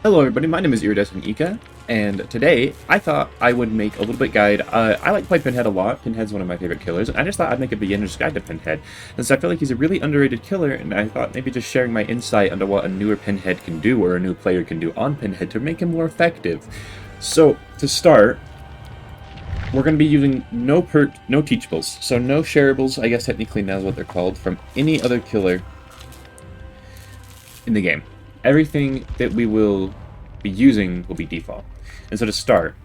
Hello everybody, my name is Iridescent Ika, and today I thought I would make a little bit guide. I like to play Pinhead a lot. Pinhead's one of my favorite killers, and I just thought I'd make a beginner's guide to Pinhead, since I feel like he's a really underrated killer, and I thought maybe just sharing my insight into what a newer Pinhead can do, or a new player can do on Pinhead to make him more effective. So, to start, we're going to be using no teachables, so no shareables, I guess technically now is what they're called, from any other killer in the game. Everything that we will be using will be default. And so to start,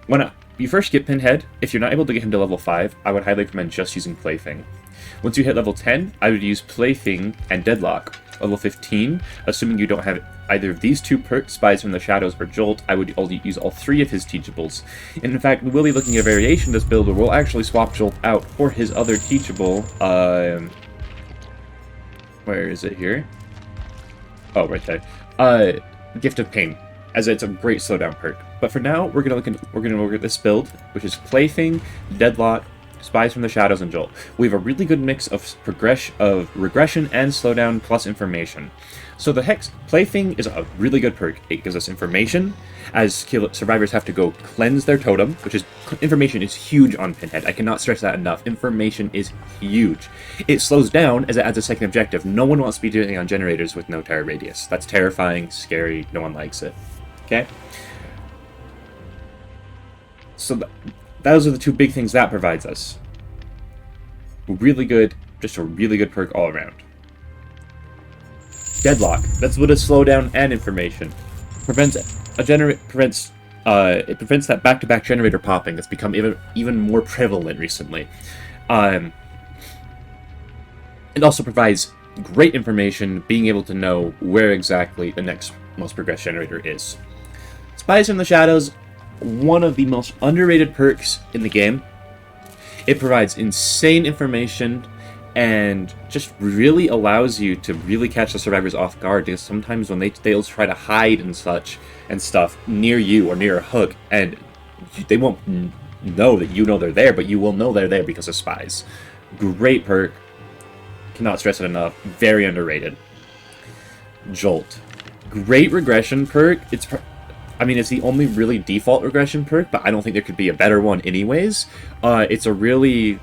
when you first get Pinhead, if you're not able to get him to level 5, I would highly recommend just using Plaything. Once you hit level 10, I would use Plaything and Deadlock. Level 15, assuming you don't have either of these two perks, Spies from the Shadows or Jolt, I would use all three of his teachables. And in fact, we will be looking at a variation of this build where we'll actually swap Jolt out for his other teachable. Where is it here? Oh, right there. Gift of Pain, as it's a great slowdown perk. But for now, we're gonna look at this build, which is Plaything, Deadlock, Spies from the Shadows, and Jolt. We have a really good mix of regression and slowdown plus information. So the Plaything is a really good perk. It gives us information, as survivors have to go cleanse their totem, information is huge on Pinhead. I cannot stress that enough. Information is huge. It slows down as it adds a second objective. No one wants to be doing it on generators with no terror radius. That's terrifying, scary, no one likes it. Okay? So those are the two big things that provides us. Really good, just a really good perk all around. Deadlock. That's what is slowdown and information. It prevents that back-to-back generator popping that's become even more prevalent recently. It also provides great information, being able to know where exactly the next most progressed generator is. Spies from the Shadows, one of the most underrated perks in the game. It provides insane information and just really allows you to really catch the survivors off guard, because sometimes when they'll try to hide and stuff near you or near a hook, and they won't know that you know they're there, but you will know they're there because of spies. Great perk. Cannot stress it enough. Very underrated. Jolt. Great regression perk. It's the only really default regression perk, but I don't think there could be a better one anyways. It's a really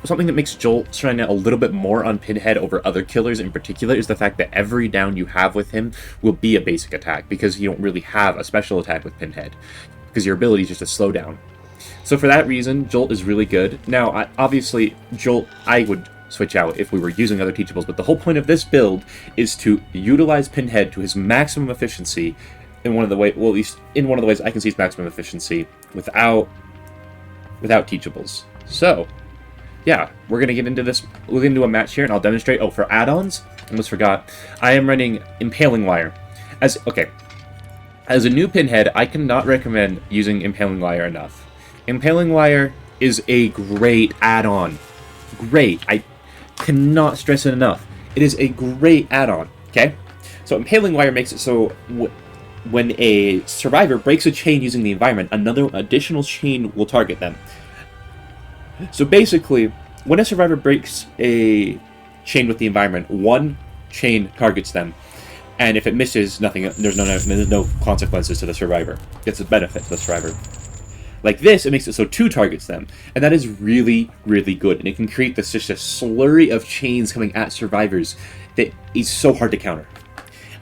something that makes Jolt shine a little bit more on Pinhead over other killers in particular is the fact that every down you have with him will be a basic attack, because you don't really have a special attack with Pinhead, because your ability is just a slow down. So for that reason, Jolt is really good. Now, obviously, Jolt I would switch out if we were using other teachables, but the whole point of this build is to utilize Pinhead to his maximum efficiency in one of the at least in one of the ways I can see his maximum efficiency without teachables. So yeah, we're going to get into this. We're going to do a match here, and I'll demonstrate. Oh, for add-ons, I almost forgot. I am running Impaling Wire. As a new Pinhead, I cannot recommend using Impaling Wire enough. Impaling Wire is a great add-on. Great. I cannot stress it enough. It is a great add-on, okay? So Impaling Wire makes it so when a survivor breaks a chain using the environment, another additional chain will target them. So basically, when a survivor breaks a chain with the environment, one chain targets them, and if it misses, there's no consequences to the survivor. It's a benefit to the survivor. Like this, it makes it so two targets them, and that is really, really good. And it can create just a slurry of chains coming at survivors that is so hard to counter.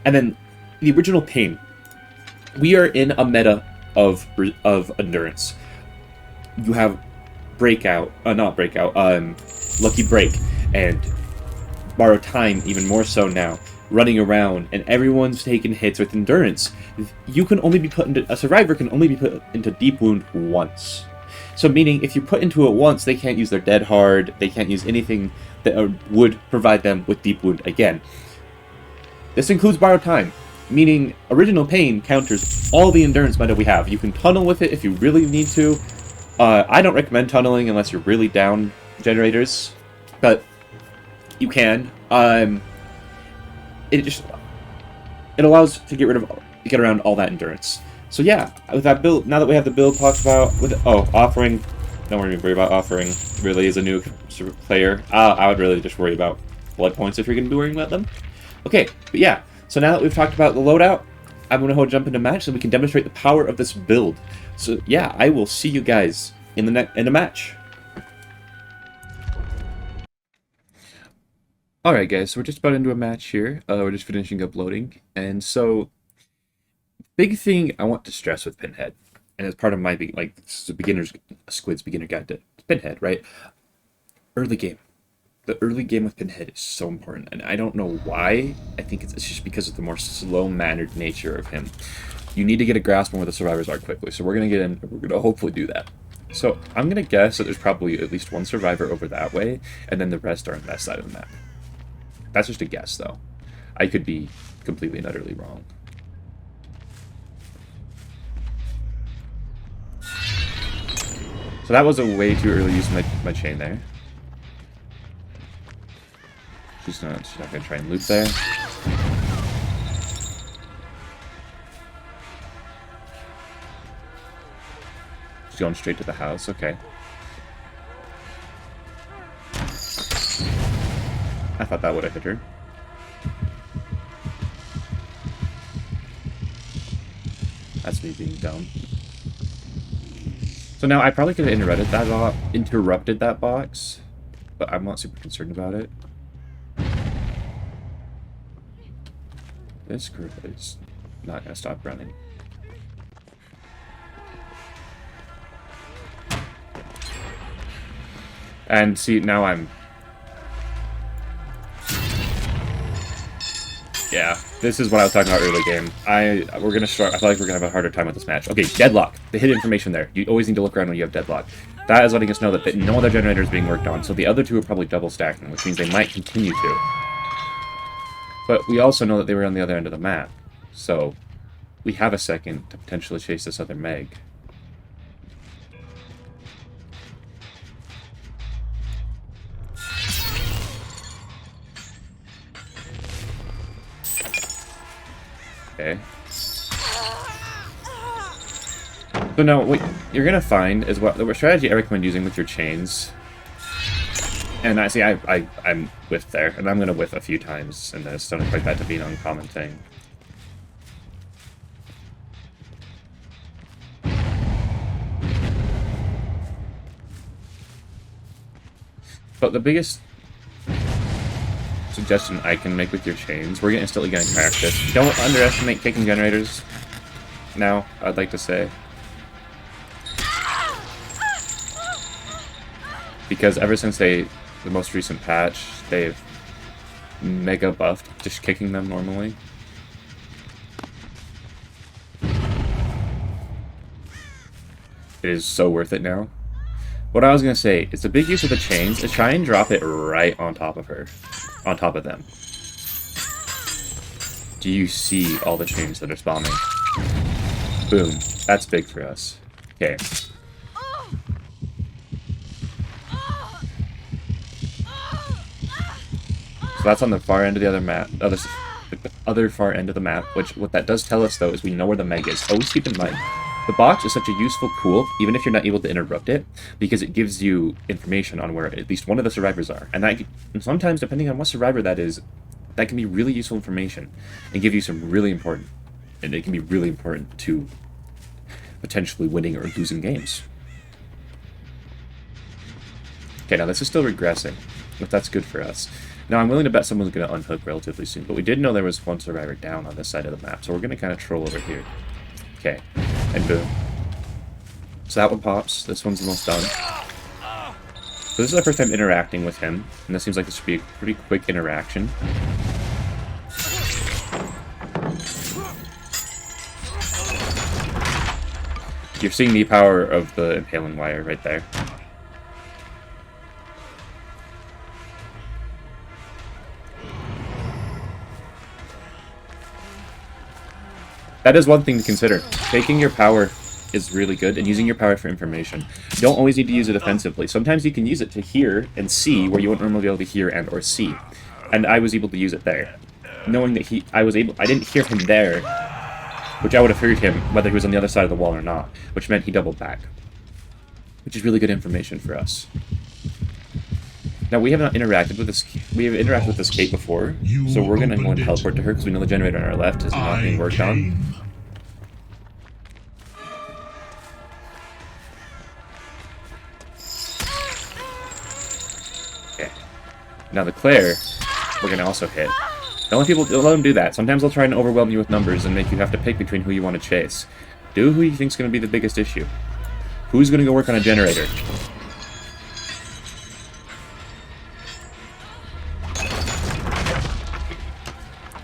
And then the original Pain. We are in a meta of endurance. You have Lucky Break, and Borrowed Time, even more so now, running around, and everyone's taking hits with endurance. A survivor can only be put into Deep Wound once. So meaning, if you put into it once, they can't use their Dead Hard, they can't use anything that would provide them with Deep Wound again. This includes Borrowed Time, meaning Original Pain counters all the endurance meta we have. You can tunnel with it if you really need to. I don't recommend tunneling unless you're really down generators, but you can. It allows to get around all that endurance. So yeah, with that build, now that we have the build talked about, offering, don't worry about offering. Really, as a new player, I would really just worry about blood points if you're going to be worrying about them. Okay, but yeah. So now that we've talked about the loadout, I'm going to jump into match so we can demonstrate the power of this build. So yeah, I will see you guys in the match. Alright guys, so we're just about into a match here. We're just finishing uploading. And so, big thing I want to stress with Pinhead, and it's part of my, like, this is Squid's beginner guide to Pinhead, right? Early game. The early game with Pinhead is so important, and I don't know why. I think it's just because of the more slow-mannered nature of him. You need to get a grasp on where the survivors are quickly, so we're going to get in, we're going to hopefully do that. So, I'm going to guess that there's probably at least one survivor over that way, and then the rest are on that side of the map. That's just a guess, though. I could be completely and utterly wrong. So that was a way too early use of my chain there. She's not gonna try and loop there. She's going straight to the house, okay. I thought that would have hit her. That's me being dumb. So now I probably could have interrupted that box, but I'm not super concerned about it. This group is not going to stop running. And see, now I'm... Yeah, this is what I was talking about early game. We're gonna start. I feel like we're gonna have a harder time with this match. Okay, deadlock. The hidden information there. You always need to look around when you have deadlock. That is letting us know that no other generator is being worked on, so the other two are probably double stacking, which means they might continue to. But we also know that they were on the other end of the map, so we have a second to potentially chase this other Meg. Okay. So now, what you're gonna find is the strategy I recommend using with your chains. And I see, I'm whiffed there, and I'm gonna whiff a few times, and I just don't expect that to be an uncommon thing. But the biggest suggestion I can make with your chains, we're instantly gonna crack this. Don't underestimate kicking generators now, I'd like to say. Because ever since the most recent patch, they've mega buffed just kicking them normally. It is so worth it now. What I was going to say, it's a big use of the chains to try and drop it right on top of her. On top of them. Do you see all the chains that are spawning? Boom. That's big for us. Okay. So that's on the far end of the other map. The other far end of the map, which what that does tell us, though, is we know where the Meg is. Always keep in mind, the box is such a useful tool, even if you're not able to interrupt it, because it gives you information on where at least one of the survivors are. And sometimes, depending on what survivor that is, that can be really useful information and give you some really important, and it can be really important to potentially winning or losing games. Okay, now this is still regressing, but that's good for us. Now, I'm willing to bet someone's going to unhook relatively soon, but we did know there was one survivor down on this side of the map, so we're going to kind of troll over here. Okay, and boom. So that one pops. This one's almost done. So this is our first time interacting with him, and this seems like this should be a pretty quick interaction. You're seeing the power of the impaling wire right there. That is one thing to consider. Taking your power is really good, and using your power for information. You don't always need to use it offensively. Sometimes you can use it to hear and see where you wouldn't normally be able to hear and or see. And I was able to use it there. Knowing that I didn't hear him there, which I would have heard him whether he was on the other side of the wall or not, which meant he doubled back. Which is really good information for us. Now, we have not interacted with this. We have interacted with this Kate before, so we're going to go and teleport to her because we know the generator on our left is not being worked on. Okay. Now, the Claire, we're going to also hit. Don't let them do that. Sometimes they'll try and overwhelm you with numbers and make you have to pick between who you want to chase. Do who you think's going to be the biggest issue. Who's going to go work on a generator?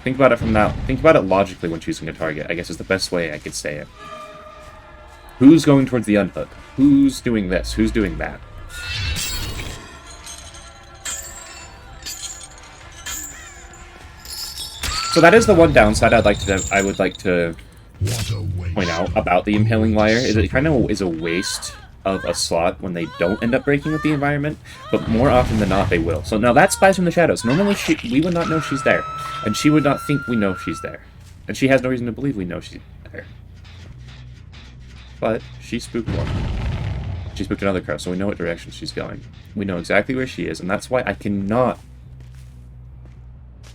Think about it from that. Think about it logically when choosing a target, I guess is the best way I could say it. Who's going towards the unhook? Who's doing this? Who's doing that? So that is the one downside I would like to point out about the impaling wire, is it kind of is a waste of a slot when they don't end up breaking with the environment, but more often than not they will. So now that Spies from the Shadows. Normally we would not know she's there, and she would not think we know she's there, and she has no reason to believe we know she's there. But she spooked one. She spooked another crow, so we know what direction she's going. We know exactly where she is, and that's why I cannot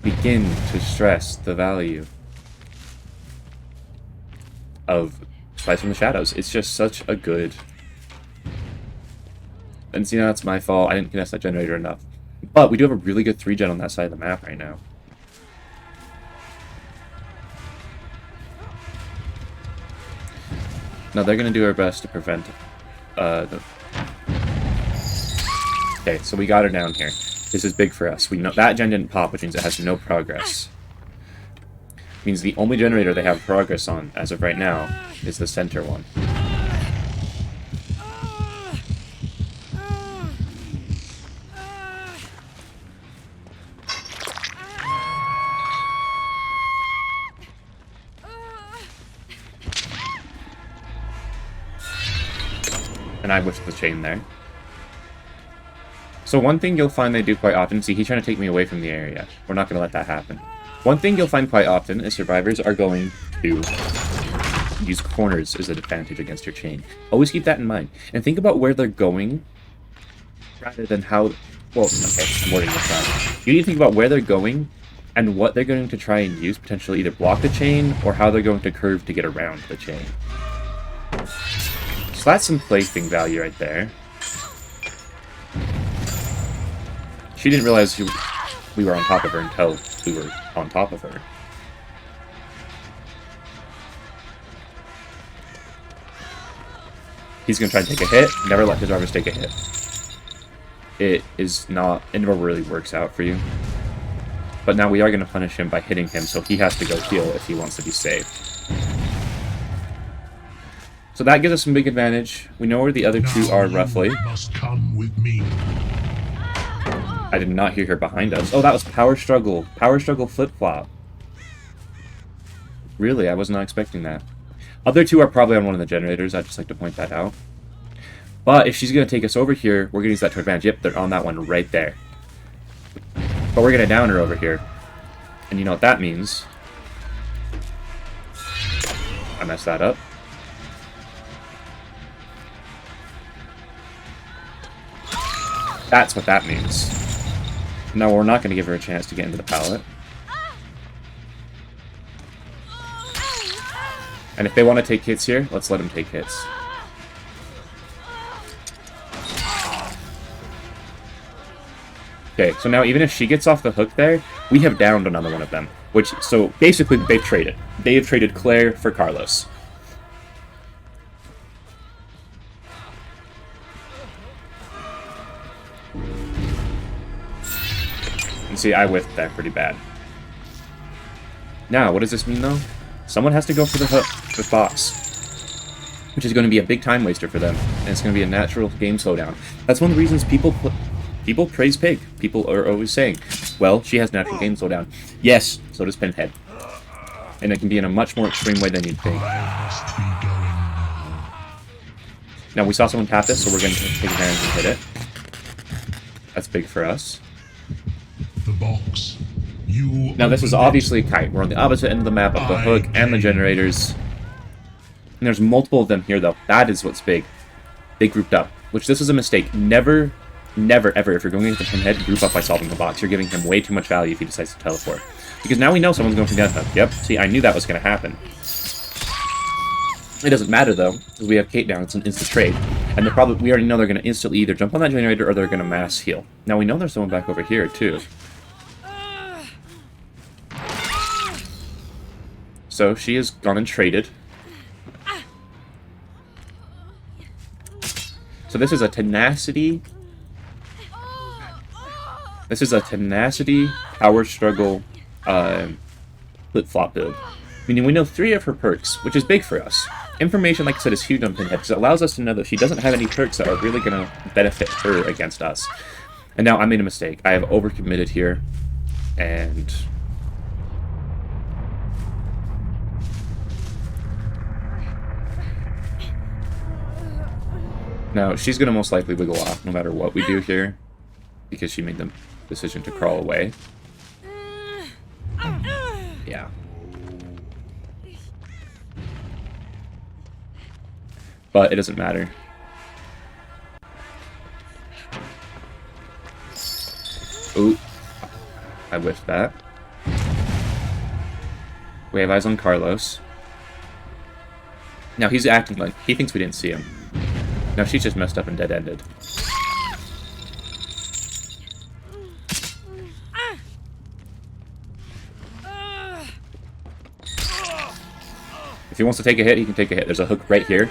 begin to stress the value of Spies from the Shadows. It's just such a good... And see, now it's my fault. I didn't connect that generator enough. But we do have a really good 3-gen on that side of the map right now. Now they're going to do our best to prevent... Okay, so we got her down here. This is big for us. We know that gen didn't pop, which means it has no progress. Means the only generator they have progress on, as of right now, is the center one. And I whipped the chain there. So one thing you'll find they do quite often, see, he's trying to take me away from the area. We're not going to let that happen. One thing you'll find quite often is survivors are going to use corners as an advantage against your chain. Always keep that in mind. And think about where they're going rather than how... Well, okay, I'm wording this wrong. You need to think about where they're going and what they're going to try and use, potentially either block the chain or how they're going to curve to get around the chain. So that's some plaything value right there. She didn't realize we were on top of her until we were on top of her. He's going to try and take a hit. Never let his drivers take a hit. It is not... It never really works out for you. But now we are going to punish him by hitting him, so he has to go heal if he wants to be saved. So that gives us some big advantage. We know where the other two are roughly. Must come with me. I did not hear her behind us. Oh, that was Power Struggle. Power Struggle flip-flop. Really, I was not expecting that. Other two are probably on one of the generators. I'd just like to point that out. But if she's going to take us over here, we're going to use that to advantage. Yep, they're on that one right there. But we're going to down her over here. And you know what that means. I messed that up. That's what that means. No, we're not going to give her a chance to get into the pallet. And if they want to take hits here, let's let them take hits. Okay, so now even if she gets off the hook there, we have downed another one of them. Which, so basically they've traded. They have traded Claire for Carlos. See, I whiffed that pretty bad. Now, what does this mean, though? Someone has to go for the hook, the boss. Which is going to be a big time waster for them. And it's going to be a natural game slowdown. That's one of the reasons people praise Pig. People are always saying, well, she has natural game slowdown. Yes, so does Pinhead. And it can be in a much more extreme way than you'd think. Now, we saw someone tap this, so we're going to take advantage and hit it. That's big for us. The box. Now this is obviously a kite. We're on the opposite end of the map of the hook and the generators. And there's multiple of them here though. That is what's big. They grouped up. Which this is a mistake. Never never, ever, if you're going into Pinhead, group up by solving the box. You're giving him way too much value if he decides to teleport. Because now we know someone's going for Death Hook. Yep, see, I knew that was going to happen. It doesn't matter, though, because we have Kate down. It's an instant trade. And we already know they're going to instantly either jump on that generator or they're going to mass heal. Now, we know there's someone back over here, too. So, she has gone and traded. So, this is a tenacity... This is a tenacity, power struggle, flip-flop build. Meaning we know 3 of her perks, which is big for us. Information, like I said, is huge on Pinhead, because it allows us to know that she doesn't have any perks that are really going to benefit her against us. And now I made a mistake. I have overcommitted here, and... Now, she's going to most likely wiggle off no matter what we do here, because she made the decision to crawl away. Yeah. But it doesn't matter. Ooh. I whiffed that. We have eyes on Carlos. Now he's acting like he thinks we didn't see him. Now she's just messed up and dead-ended. If he wants to take a hit, he can take a hit. There's a hook right here.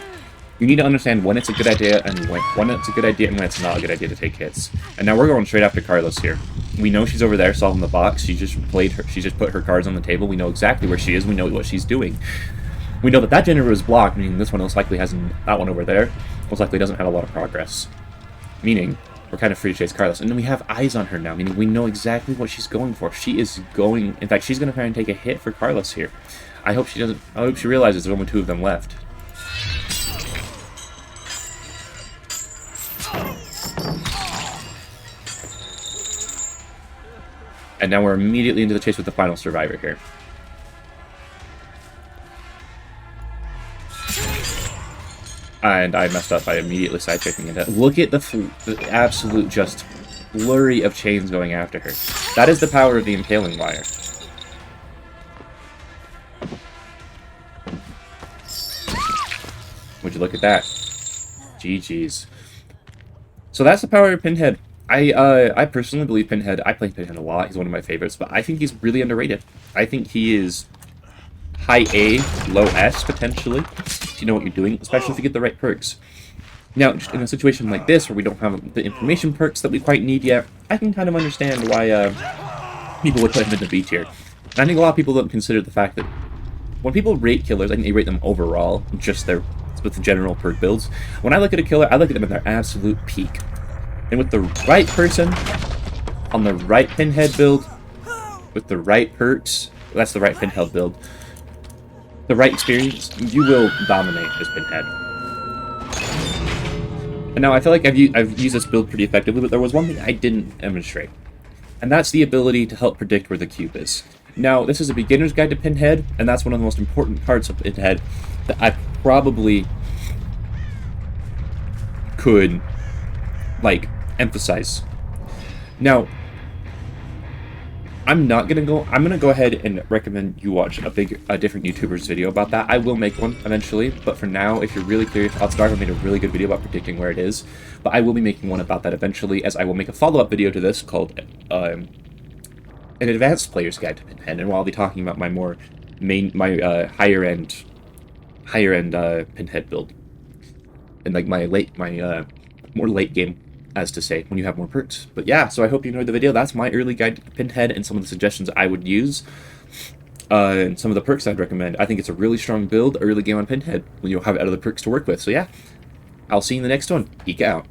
You need to understand when it's a good idea and when it's a good idea and when it's not a good idea to take hits. And now we're going straight after Carlos here. We know she's over there solving the box. She just put her cards on the table. We know exactly where she is. We know what she's doing. We know that generator is blocked, meaning this one most likely hasn't. That one over there most likely doesn't have a lot of progress. Meaning we're kind of free to chase Carlos. And then we have eyes on her now, meaning we know exactly what she's going for. She is going. In fact, she's going to try and take a hit for Carlos here. I hope she doesn't. I hope she realizes there's only 2 of them left. And now we're immediately into the chase with the final survivor here. And I messed up by immediately side-checking it. Look at the absolute just flurry of chains going after her. That is the power of the impaling wire. Would you look at that? GG's. So that's the power of Pinhead. I personally believe Pinhead. I play Pinhead a lot. He's one of my favorites, but I think he's really underrated. I think he is high A, low S potentially. If you know what you're doing, especially if you get the right perks. Now, just in a situation like this where we don't have the information perks that we quite need yet, I can kind of understand why people would put him in the B tier. And I think a lot of people don't consider the fact that when people rate killers, I think they rate them overall, just with the general perk builds. When I look at a killer, I look at them at their absolute peak. And with the right person, on the right Pinhead build, with the right perks, that's the right Pinhead build, the right experience, you will dominate as Pinhead. And now I feel like I've used this build pretty effectively, but there was one thing I didn't demonstrate. And that's the ability to help predict where the cube is. Now, this is a beginner's guide to Pinhead, and that's one of the most important parts of Pinhead that I probably could, like, emphasize. Now, I'm gonna go ahead and recommend you watch a different YouTuber's video about that. I will make one eventually, but for now, if you're really curious, I've made a really good video about predicting where it is, but I will be making one about that eventually, as I will make a follow-up video to this called an advanced player's guide to Pinhead, and I'll be talking about my higher end Pinhead build, and like my more late game, as to say, when you have more perks. But yeah, so I hope you enjoyed the video. That's my early guide to Pinhead and some of the suggestions I would use, and some of the perks I'd recommend. I think it's a really strong build, early game on Pinhead, when you'll have other perks to work with. So yeah, I'll see you in the next one. Geek out.